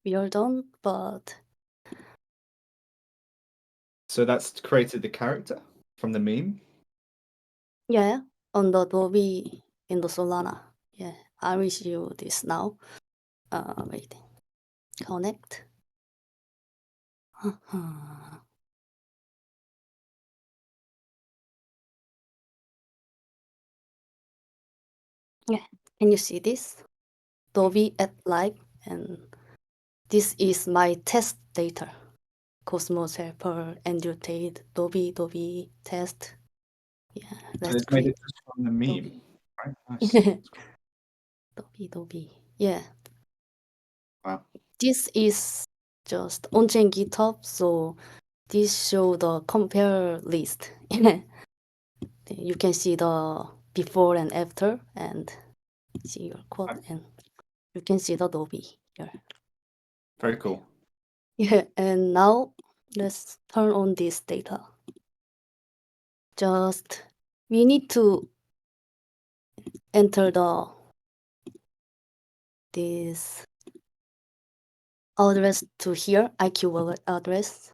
We are done, but So that's created the character from the meme. yeah, on the Adobe in the Solana. Yeah, I will show you this now. Wait, connect. Yeah, can you see this? Adobe at live, and this is my test data. Cosmos Helper, Andrew Tate, Adobe test. Yeah, So let's it's made click it just from the meme. Adobe. Right? Nice. Adobe. Yeah. Wow. This is just on-chain GitHub, so this show the compare list. You can see the before and after, and see your code, and you can see the Adobe here. Very cool. Yeah, and now let's turn on this data. Just we need to enter this address to here, IQ wallet address,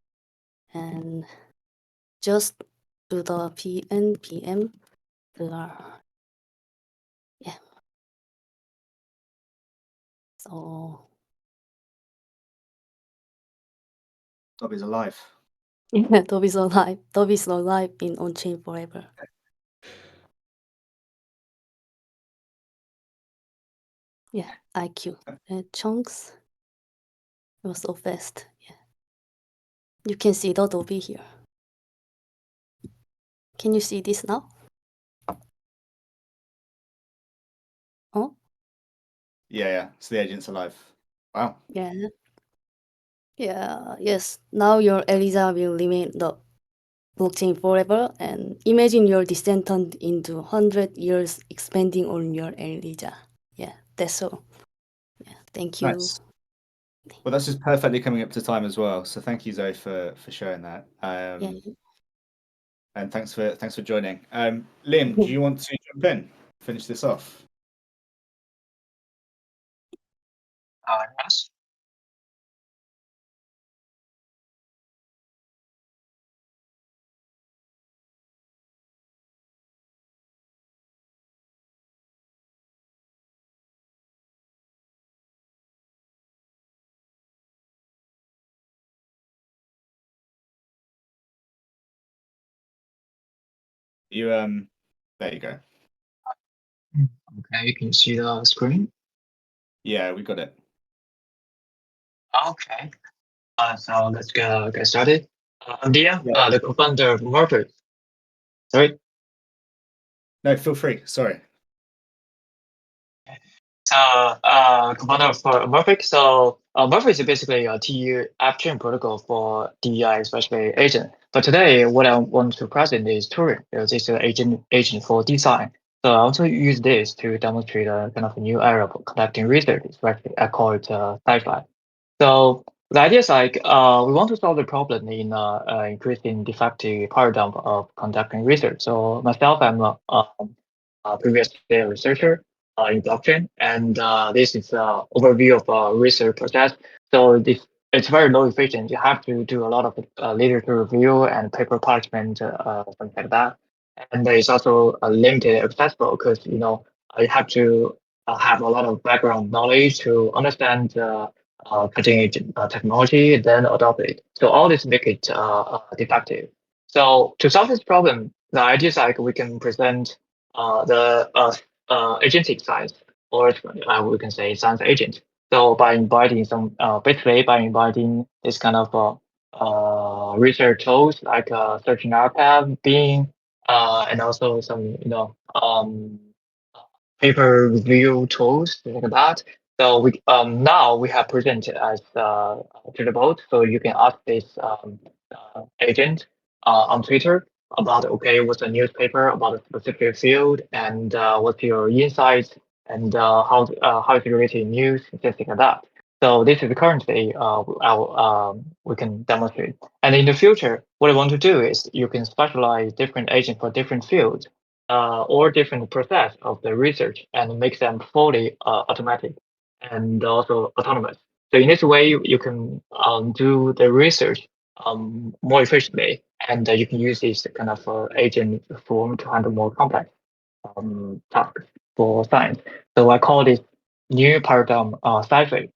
and just do the npm Balr. Yeah. So Dobby's alive. Adobe's alive. Adobe's alive in on-chain forever. Yeah, IQ. Chunks. It was so fast. Yeah. You can see the Adobe here. Can you see this now? Oh? Yeah. So the agent's alive. Wow. Yeah. Yeah, yes. Now your Eliza will remain the blockchain forever, and imagine your descendant into 100 years expanding on your Eliza. Yeah, that's all. Yeah, thank you. Nice. Well, that's just perfectly coming up to time as well. So thank you, Zoe, for sharing that. Yeah. And thanks for joining. Liam, do you want to jump in, finish this off? Yes. You there you go. Okay, can you see the screen? Yeah, we got it. Okay. So let's get started. I'm Dia, Yeah. the co-founder of Morphic. Sorry. No, feel free. Sorry. So, co-founder for Morphic. So, Morphic is basically a TU app chain protocol for DEI, especially agent. But today, what I want to present is Turing. This is an agent for design. So I also use this to demonstrate a kind of a new era of conducting research. Especially, I call it SciFi. So the idea is like we want to solve the problem in increasing de facto paradigm of conducting research. So myself, I'm a previous researcher in blockchain, and this is an overview of research process. So this it's very low efficient. You have to do a lot of literature review and paper parchment, something like that. And it's also limited accessible because you have to have a lot of background knowledge to understand cutting edge technology, then adopt it. So all this make it defective. So to solve this problem, the idea is like we can present the agentic science, or we can say science agent. So by inviting some, basically by inviting this kind of research tools like searching archive, Bing, and also some paper review tools like that. So we now we have presented as to the vote, so you can ask this agent on Twitter about okay, what's a newspaper about a specific field, and what's your insights, and how is it related in news, things like that. So this is currently we can demonstrate, and in the future, what I want to do is you can specialize different agents for different fields or different process of the research and make them fully automatic and also autonomous. So in this way, you can do the research more efficiently, and you can use this kind of agent form to handle more complex tasks for science. So I call this new paradigm SciFi.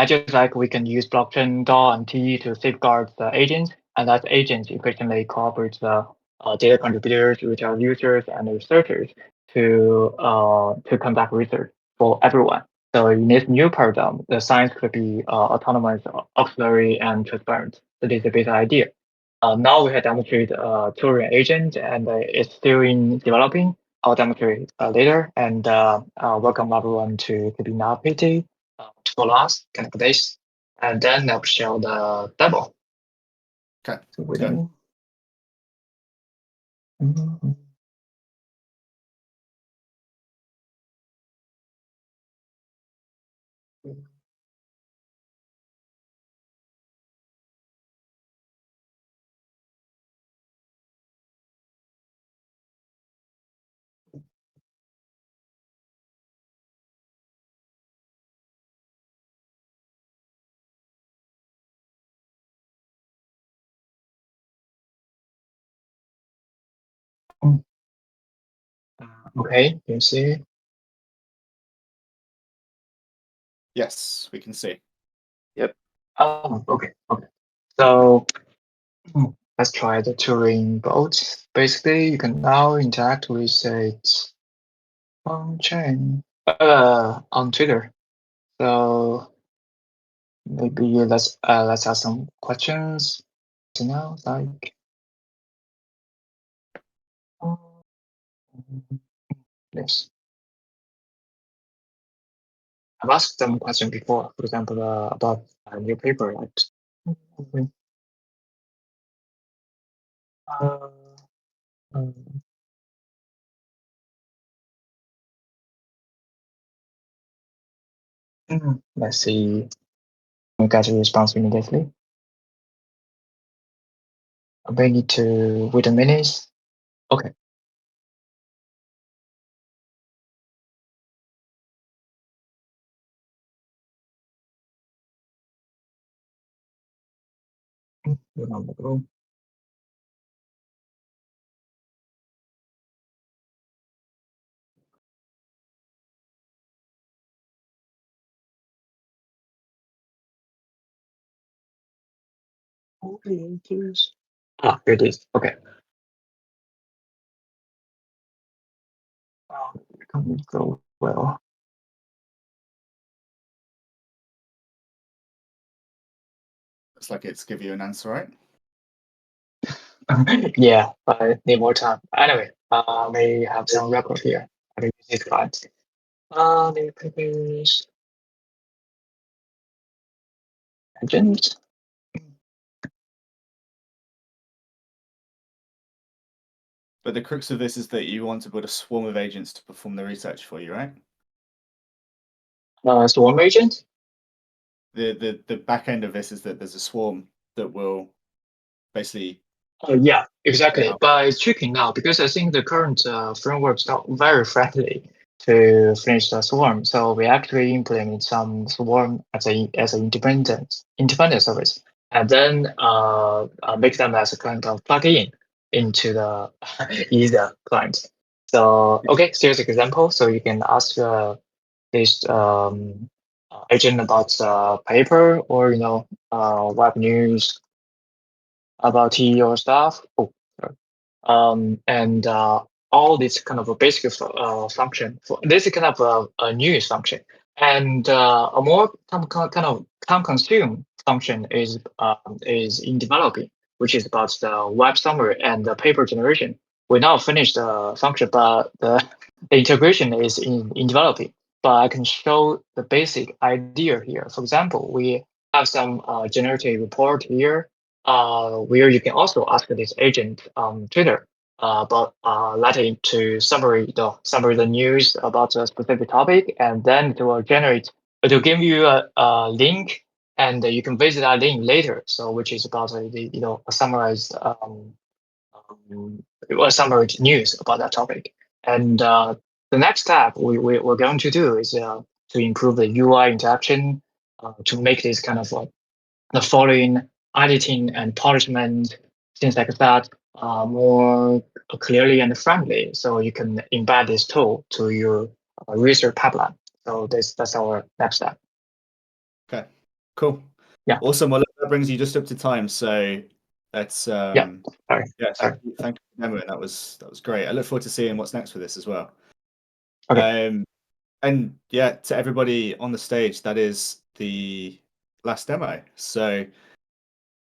Just like we can use blockchain, DAO, and TE to safeguard the agents, and that agents efficiently cooperate the data contributors, retail users, and researchers to conduct research for everyone. So in this new paradigm, the science could be autonomous, auxiliary, and transparent. So this is the basic idea. Now we have demonstrated Turing agent, and it's still in developing. I'll demonstrate later, and welcome everyone to be now PT to follow us, connect this, and then I'll show the demo. Okay. So we don't. Mhm. Okay, you see. Yes, we can see. Yep. Oh, okay. So let's try the Turing bot. Basically, you can now interact with it on chain, on Twitter. So maybe let's ask some questions. So now, like, yes, I've asked some question before. For example, about a new paper, like. Uh, um, let's see. We got a response immediately. We need to wait a minute. Okay. Here it is. Okay. go well. Looks like it's give you an answer, right? Yeah, but I need more time. Anyway, may have some record here. I will use this slide. The previous agent. But the crux of this is that you want to build a swarm of agents to perform the research for you, right? Swarm agent? The back end of this is that there's a swarm that will basically. Yeah, exactly. But it's tricky now because I think the current framework is not very friendly to finish the swarm. So we actually implement some swarm as an independent service, and then make them as a kind of plugin into the user client. So okay, here's an example. So you can ask this agent about paper or web news about your stuff. Oh, sorry. And all this kind of a basic function. This is kind of a news function, and a more kind of time-consume function is in developing, which is about the web summary and the paper generation. We now finished the function, but the integration is in developing. But I can show the basic idea here. For example, we have some generated report here where you can also ask this agent Twitter about letting to summary the news about a specific topic, and then it will give you a link, and you can visit that link later. So which is about a summarized summarized news about that topic. And the next step we're going to do is to improve the UI interaction to make this kind of the following editing and polishment, things like that, more clearly and friendly. So you can embed this tool to your research pipeline. So that's our next step. Okay, cool. Yeah. Awesome. Well, that brings you just up to time. So that's yeah. Sorry. Yeah. Sorry. Thank you for demoing. That was great. I look forward to seeing what's next for this as well. Okay. And yeah, to everybody on the stage, that is the last demo. So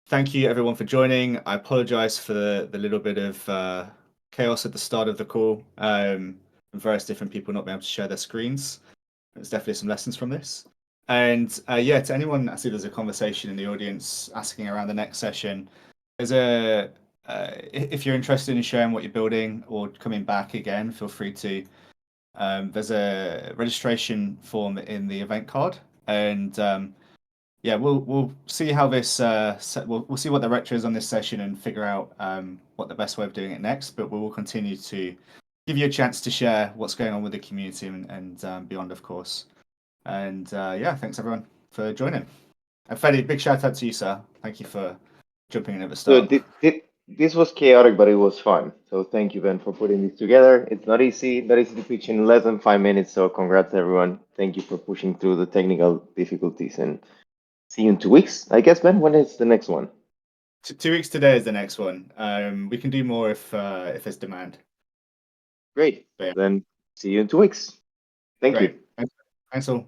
thank you everyone for joining. I apologize for the little bit of chaos at the start of the call. And various different people not being able to share their screens. There's definitely some lessons from this. And yeah, to anyone, I see there's a conversation in the audience asking around the next session. There's if you're interested in sharing what you're building or coming back again, feel free to. There's a registration form in the event card, and yeah, we'll see how this. We'll see what the retro is on this session and figure out what the best way of doing it next. But we will continue to give you a chance to share what's going on with the community and beyond, of course. And yeah, thanks everyone for joining. And Fede, big shout out to you, sir. Thank you for jumping in at the start. So this was chaotic, but it was fun. So thank you, Ben, for putting this together. It's not easy to pitch in less than 5 minutes. So congrats, everyone. Thank you for pushing through the technical difficulties, and see you in 2 weeks. I guess, Ben, when is the next one? 2 weeks today is the next one. We can do more if there's demand. Great. Yeah. Then see you in 2 weeks. Thank you. Thanks all.